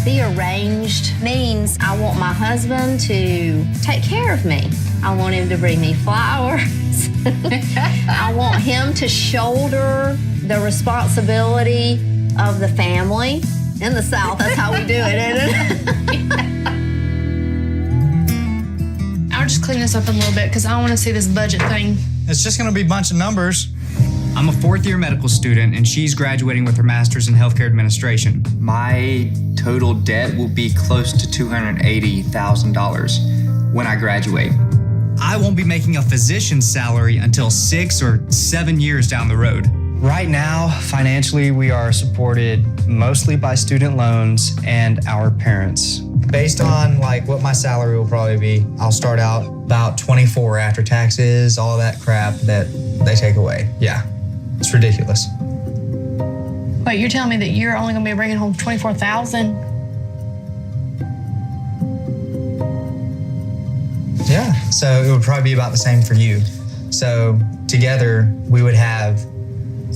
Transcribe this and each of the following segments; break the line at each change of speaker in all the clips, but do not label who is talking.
The arranged means I want my husband to take care of me. I want him to bring me flowers. I want him to shoulder the responsibility of the family. In the South, that's how we do it, isn't it?
I'll just clean this up a little bit because I want to see this budget thing.
It's just going to be a bunch of numbers.
I'm a fourth-year medical student, and she's graduating with her master's in healthcare administration. My total debt will be close to $280,000 when I graduate. I won't be making a physician's salary until 6 or 7 years down the road.
Right now, financially, we are supported mostly by student loans and our parents. Based on what my salary will probably be, I'll start out about 24 after taxes, all that crap that they take away. Yeah, it's ridiculous.
Wait, you're telling me that you're only going to be bringing home $24,000?
Yeah, so it would probably be about the same for you. So together, we would have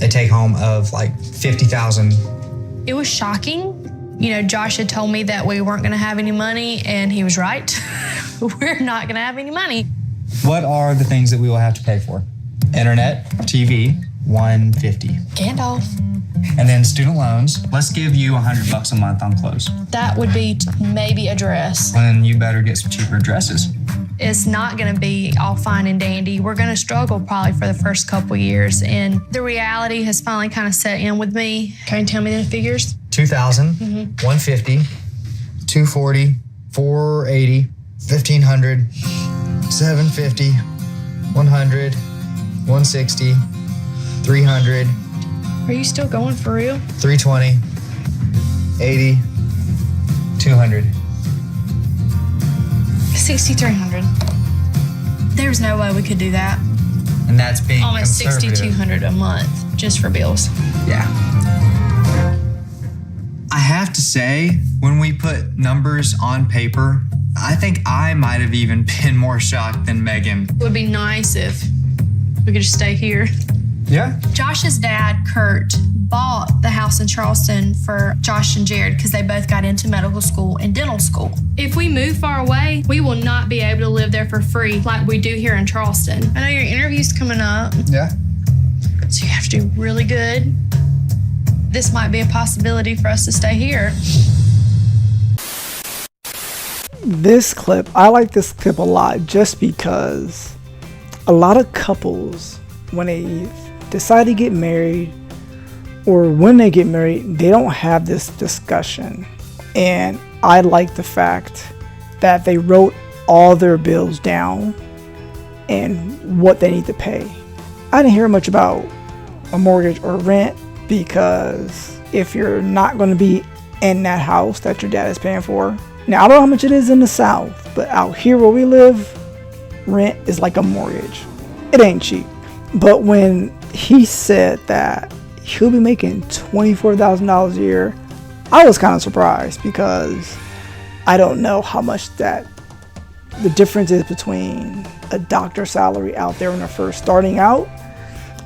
a take home of $50,000.
It was shocking. You know, Josh had told me that we weren't going to have any money, and he was right. We're not going to have any money.
What are the things that we will have to pay for? Internet, TV, $150.
Gandalf.
And then student loans. Let's give you $100 a month on clothes.
That would be maybe a dress.
Then you better get some cheaper dresses.
It's not going to be all fine and dandy. We're going to struggle probably for the first couple years, and the reality has finally kind of set in with me. Can you tell me the figures?
2,000, 150, 240, 480, 1,500, 750, 100, 160, 300.
Are you still going for real?
320, 80, 200.
6,300. There's no way we could do that.
And that's being
almost
conservative.
6,200 a month just for bills.
Yeah.
I have to say, when we put numbers on paper, I think I might have even been more shocked than Meghan.
It would be nice if we could just stay here.
Yeah.
Josh's dad, Kurt, bought the house in Charleston for Josh and Jared because they both got into medical school and dental school. If we move far away, we will not be able to live there for free like we do here in Charleston. I know your interview's coming up.
Yeah.
So you have to do really good. This might be a possibility for us to stay here.
This clip, I like this clip a lot just because a lot of couples, when they decide to get married or when they get married, they don't have this discussion. And I like the fact that they wrote all their bills down and what they need to pay. I didn't hear much about a mortgage or rent because if you're not going to be in that house that your dad is paying for. Now, I don't know how much it is in the South, but out here where we live, rent is like a mortgage. It ain't cheap. But when he said that he'll be making $24,000 a year, I was kind of surprised because I don't know how much that the difference is between a doctor's salary out there when they're first starting out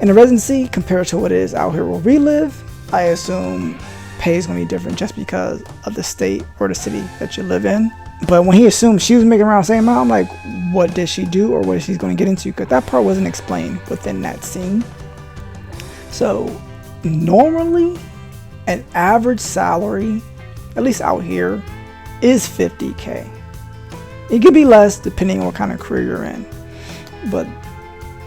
in a residency compared to what it is out here where we live. I assume pay is going to be different just because of the state or the city that you live in. But when he assumed she was making around the same amount, I'm like, what did she do or what is she going to get into? Because that part wasn't explained within that scene. So normally an average salary, at least out here, is $50K. It could be less depending on what kind of career you're in. But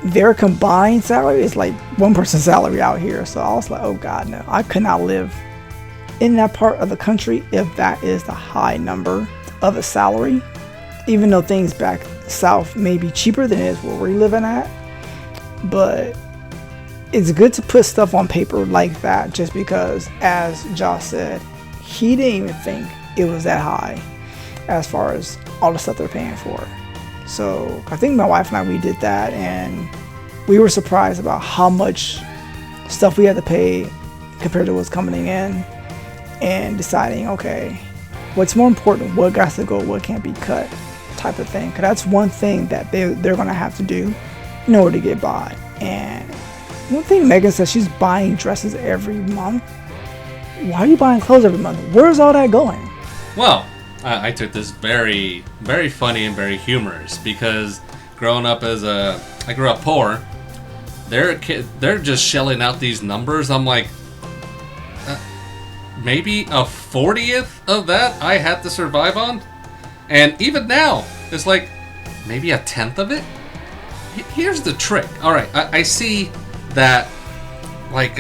their combined salary is like one person's salary out here. So I was like, oh God, no. I could not live in that part of the country if that is the high number of a salary. Even though things back south may be cheaper than it is where we're living at. But it's good to put stuff on paper like that just because, as Josh said, he didn't even think it was that high as far as all the stuff they're paying for. So I think my wife and I, we did that and we were surprised about how much stuff we had to pay compared to what's coming in and deciding, okay, what's more important, what got to go, what can't be cut type of thing. Because that's one thing that they're going to have to do in order to get by. And one thing Meghan says, she's buying dresses every month. Why are you buying clothes every month? Where's all that going?
Well, I took this very, very funny and very humorous because growing up I grew up poor. They're just shelling out these numbers. I'm like, maybe a 40th of that I had to survive on, and even now it's like maybe a 10th of it. Here's the trick. All right, I see that, like,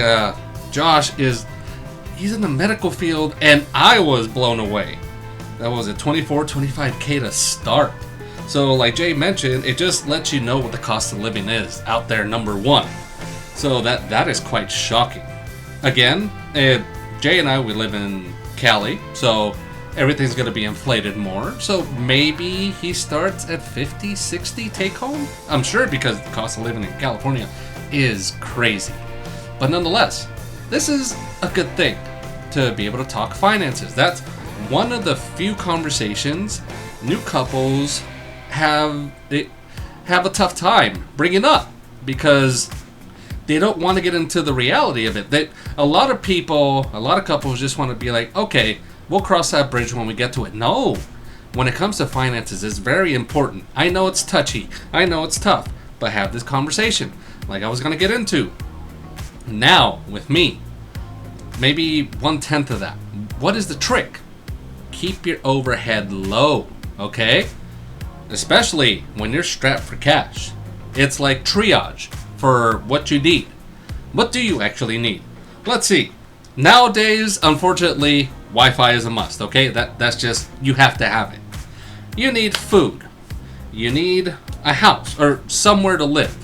Josh he's in the medical field, and I was blown away. That was at 25K to start. So like Jay mentioned, it just lets you know what the cost of living is out there, number one. So that is quite shocking. Again, Jay and I, we live in Cali, so everything's going to be inflated more. So maybe he starts at 50, 60 take home? I'm sure, because the cost of living in California is crazy. But nonetheless, this is a good thing to be able to talk finances. That's one of the few conversations new couples have a tough time bringing up because they don't want to get into the reality of it. A lot of couples just want to be like, okay, we'll cross that bridge when we get to it. No, when it comes to finances, it's very important. I know it's touchy, I know it's tough, but have this conversation like I was going to get into. Now, with me, maybe 1/10 of that. What is the trick? Keep your overhead low, okay? Especially when you're strapped for cash. It's like triage for what you need. What do you actually need? Let's see. Nowadays, unfortunately, Wi-Fi is a must, okay? That's just, you have to have it. You need food. You need a house or somewhere to live.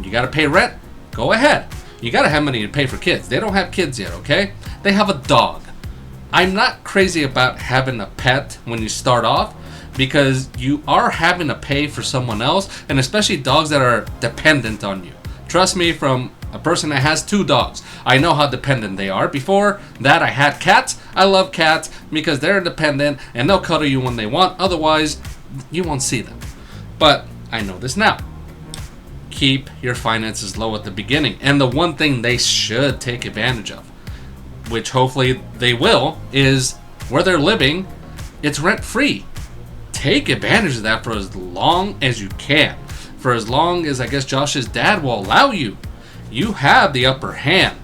You gotta pay rent? Go ahead. You gotta have money to pay for kids. They don't have kids yet, okay? They have a dog. I'm not crazy about having a pet when you start off because you are having to pay for someone else, and especially dogs that are dependent on you. Trust me, from a person that has 2 dogs, I know how dependent they are. Before that, I had cats. I love cats because they're independent and they'll cuddle you when they want. Otherwise, you won't see them. But I know this now. Keep your finances low at the beginning. And the one thing they should take advantage of, which hopefully they will, is where they're living, it's rent free. Take advantage of that for as long as you can. For as long as, I guess, Josh's dad will allow you. You have the upper hand.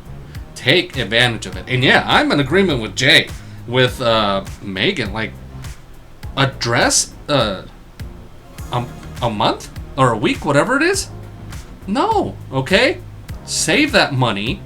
Take advantage of it. And yeah, I'm in agreement with Jay, with Meghan. Like, a dress a month or a week, whatever it is? No, okay? Save that money.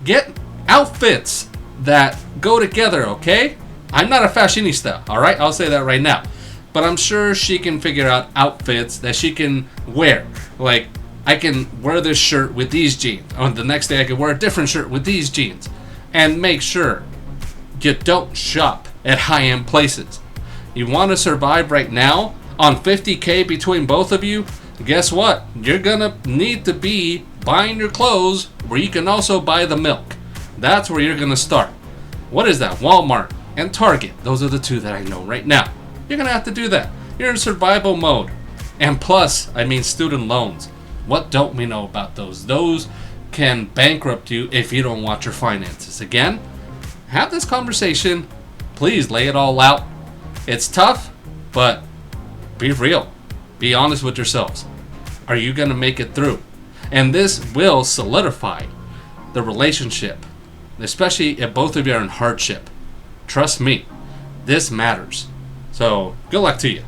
Get outfits that go together, okay? I'm not a fashionista, all right? I'll say that right now. But I'm sure she can figure out outfits that she can wear. Like, I can wear this shirt with these jeans. On the next day, I can wear a different shirt with these jeans. And make sure you don't shop at high-end places. You want to survive right now on $50K between both of you? Guess what? You're gonna need to be buying your clothes where you can also buy the milk. That's where you're gonna start. What is that? Walmart and Target. Those are the 2 that I know right now. You're gonna have to do that. You're in survival mode. And plus, I mean, student loans. What don't we know about those? Those can bankrupt you if you don't watch your finances. Again, have this conversation. Please lay it all out. It's tough, but be real. Be honest with yourselves. Are you going to make it through? And this will solidify the relationship, especially if both of you are in hardship. Trust me, this matters. So, good luck to you.